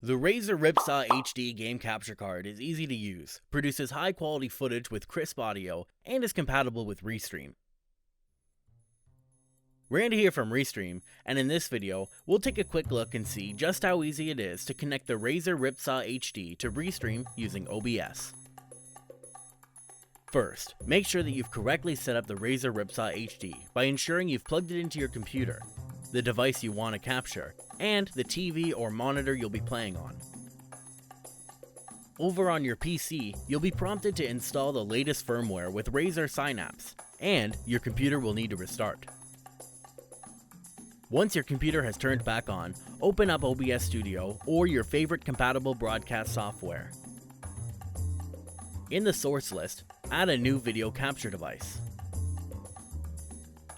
The Razer Ripsaw HD game capture card is easy to use, produces high quality footage with crisp audio, and is compatible with Restream. Randy here from Restream, and in this video, we'll take a quick look and see just how easy it is to connect the Razer Ripsaw HD to Restream using OBS. First, make sure that you've correctly set up the Razer Ripsaw HD by ensuring you've plugged it into your computer, the device you want to capture, and the TV or monitor you'll be playing on. Over on your PC, you'll be prompted to install the latest firmware with Razer Synapse, and your computer will need to restart. Once your computer has turned back on, open up OBS Studio or your favorite compatible broadcast software. In the source list, add a new video capture device.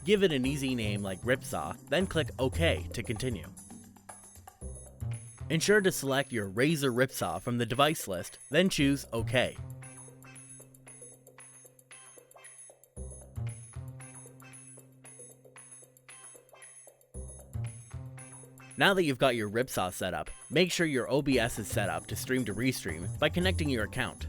Give it an easy name like Ripsaw, then click OK to continue. Ensure to select your Razer Ripsaw from the device list, then choose OK. Now that you've got your Ripsaw set up, make sure your OBS is set up to stream to Restream by connecting your account.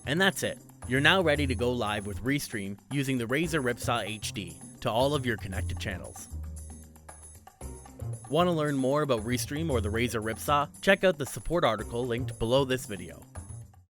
And that's it. You're now ready to go live with Restream using the Razer Ripsaw HD to all of your connected channels. Want to learn more about Restream or the Razer Ripsaw? Check out the support article linked below this video.